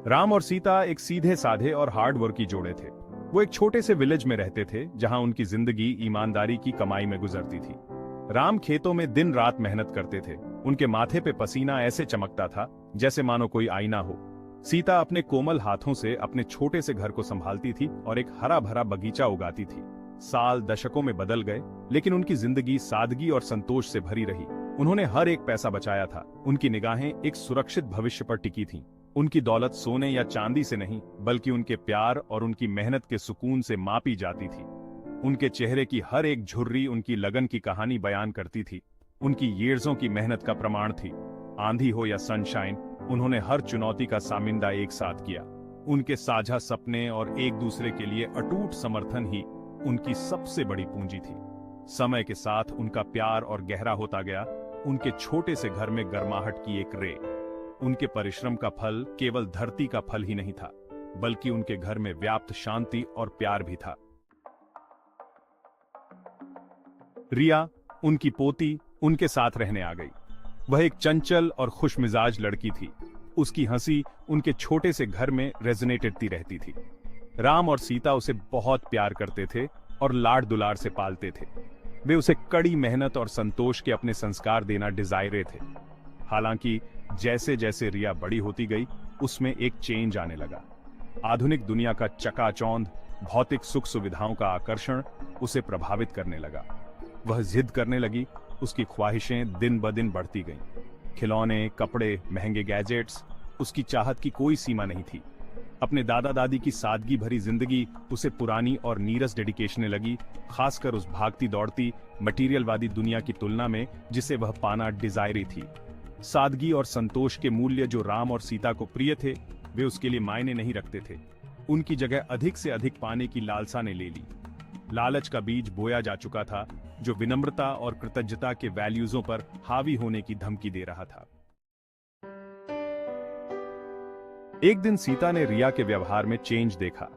राम और सीता एक सीधे साधे और हार्ड वर्की जोड़े थे। वो एक छोटे से विलेज में रहते थे जहां उनकी जिंदगी ईमानदारी की कमाई में गुजरती थी। राम खेतों में दिन रात मेहनत करते थे। उनके माथे पे पसीना ऐसे चमकता था जैसे मानो कोई आईना हो। सीता अपने कोमल हाथों से अपने छोटे से घर को संभालती थी और एक हरा भरा बगीचा उगाती थी। साल दशकों में बदल गए, लेकिन उनकी जिंदगी सादगी और संतोष से भरी रही। उन्होंने हर एक पैसा बचाया था। उनकी निगाहें एक सुरक्षित भविष्य पर टिकी थीं। उनकी दौलत सोने या चांदी से नहीं, बल्कि उनके प्यार और उनकी मेहनत के सुकून से मापी जाती थी। उनके चेहरे की हर एक झुर्री उनकी लगन की कहानी बयान करती थी। उनकी येर्सों की मेहनत का प्रमाण थी। आंधी हो या सनशाइन, उन्होंने हर चुनौती का सामिंदा एक साथ किया। उनके साझा सपने और एक दूसरे के लिए अटूट समर्थन ही उनकी सबसे बड़ी पूंजी थी। समय के साथ उनका प्यार और गहरा होता गया। उनके छोटे से घर में गर्माहट की एक रे। उनके परिश्रम का फल केवल धरती का फल ही नहीं था, बल्कि उनके घर में व्याप्त शांति और प्यार भी था। रिया, उनकी पोती, उनके साथ रहने आ गई। वह एक चंचल और खुशमिजाज लड़की थी। उसकी हंसी उनके छोटे से घर में रेजोनेटती रहती थी। राम और सीता उसे बहुत प्यार करते थे और लाड दुलार से पालते थे। वे उसे कड़ी मेहनत और संतोष के अपने संस्कार देना डिजायरे थे। हालांकि जैसे जैसे रिया बड़ी होती गई, उसमें एक चेंज आने लगा। आधुनिक दुनिया का चकाचौंध, भौतिक सुख सुविधाओं का आकर्षण उसे प्रभावित करने लगा। वह जिद करने लगी। उसकी ख्वाहिशें दिन ब दिन बढ़ती गईं। खिलौने, कपड़े, महंगे गैजेट्स, उसकी चाहत की कोई सीमा नहीं थी। अपने दादा दादी की सादगी भरी जिंदगी उसे पुरानी और नीरस डेडिकेशने लगी, खासकर उस भागती दौड़ती मटीरियलवादी दुनिया की तुलना में जिसे वह पाना डिजायरी थी। सादगी और संतोष के मूल्य जो राम और सीता को प्रिय थे, वे उसके लिए मायने नहीं रखते थे। उनकी जगह अधिक से अधिक पाने की लालसा ने ले ली। लालच का बीज बोया जा चुका था, जो विनम्रता और कृतज्ञता के वैल्यूजों पर हावी होने की धमकी दे रहा था। एक दिन सीता ने रिया के व्यवहार में चेंज देखा।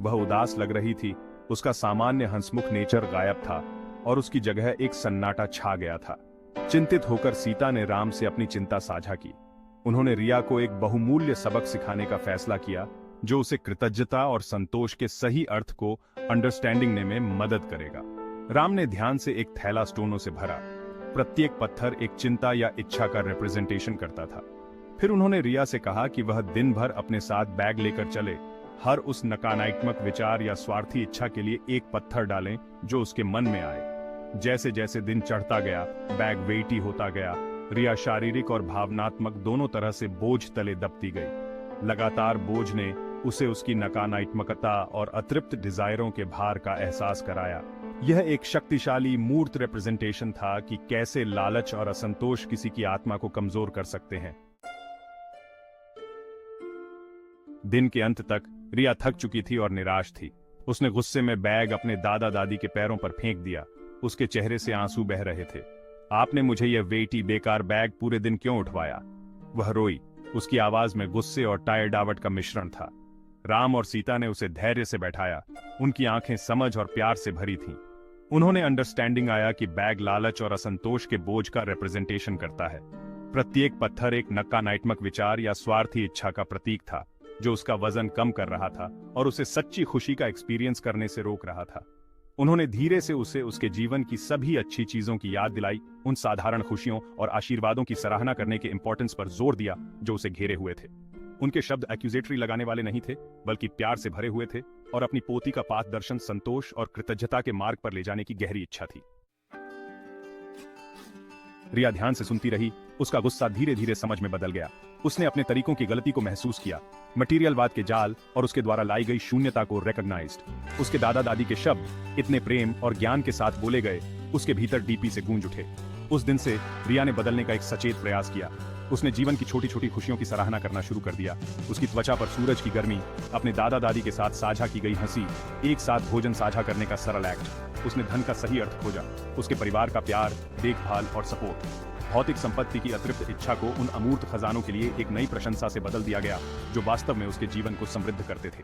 वह उदास लग रही थी। उसका सामान्य हंसमुख नेचर गायब था और उसकी जगह एक सन्नाटा छा गया था। चिंतित होकर सीता ने राम से अपनी चिंता साझा की। उन्होंने रिया को एक बहुमूल्य सबक सिखाने का फैसला किया, जो उसे कृतज्ञता और संतोष के सही अर्थ को अंडरस्टैंडिंग में मदद करेगा। राम ने ध्यान से एक थैला स्टोनों से भरा। प्रत्येक पत्थर एक चिंता या इच्छा का रिप्रेजेंटेशन करता था। फिर उन्होंने रिया से कहा कि वह दिन भर अपने साथ बैग लेकर चले। हर उस नकारात्मक विचार या स्वार्थी इच्छा के लिए एक पत्थर डालें जो उसके मन में आए। जैसे जैसे दिन चढ़ता गया, बैग वेटी होता गया। रिया शारीरिक और भावनात्मक दोनों तरह से बोझ तले दबती गई। लगातार बोझ ने उसे उसकी नकारात्मकता और अतृप्त डिजायरों के भार का एहसास कराया। यह एक शक्तिशाली मूर्त रिप्रेजेंटेशन था कि कैसे लालच और असंतोष किसी की आत्मा को कमजोर कर सकते हैं। दिन के अंत तक रिया थक चुकी थी और निराश थी। उसने गुस्से में बैग अपने दादा दादी के पैरों पर फेंक दिया। उसके चेहरे से आंसू बह रहे थे। आपने मुझे यह वेटी बेकार बैग पूरे दिन क्यों उठवाया? वह रोई। उसकी आवाज में गुस्से और टायर्डावट का मिश्रण था। राम और सीता ने उसे धैर्य से बैठाया। उनकी आंखें समझ और प्यार से भरी थीं। उन्होंने अंडरस्टैंडिंग आया कि बैग लालच और असंतोष के बोझ का रिप्रेजेंटेशन करता है। प्रत्येक पत्थर एक नकारात्मक विचार या स्वार्थी इच्छा का प्रतीक था, जो उसका वजन कम कर रहा था और उसे सच्ची खुशी का एक्सपीरियंस करने से रोक रहा था। उन्होंने धीरे से उसे उसके जीवन की सभी अच्छी चीजों की याद दिलाई, उन साधारण खुशियों और आशीर्वादों की सराहना करने के इंपॉर्टेंस पर जोर दिया जो उसे घेरे हुए थे। उनके शब्द एक्यूजेटरी लगाने वाले नहीं थे, बल्कि प्यार से भरे हुए थे और अपनी पोती का पाथ दर्शन संतोष और कृतज्ञता के मार्ग पर ले जाने की गहरी इच्छा थी। रिया ध्यान से सुनती रही। उसका गुस्सा धीरे धीरे समझ में बदल गया। उसने अपने तरीकों की गलती को महसूस किया, मटीरियलवाद के जाल और उसके द्वारा लाई गई शून्यता को रिकॉग्नाइज्ड। उसके दादा दादी के शब्द इतने प्रेम और ज्ञान के साथ बोले गए, उसके भीतर डीपी से गूंज उठे। उस दिन से रिया ने बदलने का एक सचेत प्रयास किया। उसने जीवन की छोटी छोटी खुशियों की सराहना करना शुरू कर दिया। उसकी त्वचा पर सूरज की गर्मी, अपने दादा दादी के साथ साझा की गई हंसी, एक साथ भोजन साझा करने का सरल एक्ट। उसने धन का सही अर्थ खोजा, उसके परिवार का प्यार, देखभाल और सपोर्ट। भौतिक संपत्ति की अतृप्त इच्छा को उन अमूर्त खजानों के लिए एक नई प्रशंसा से बदल दिया गया, जो वास्तव में उसके जीवन को समृद्ध करते थे।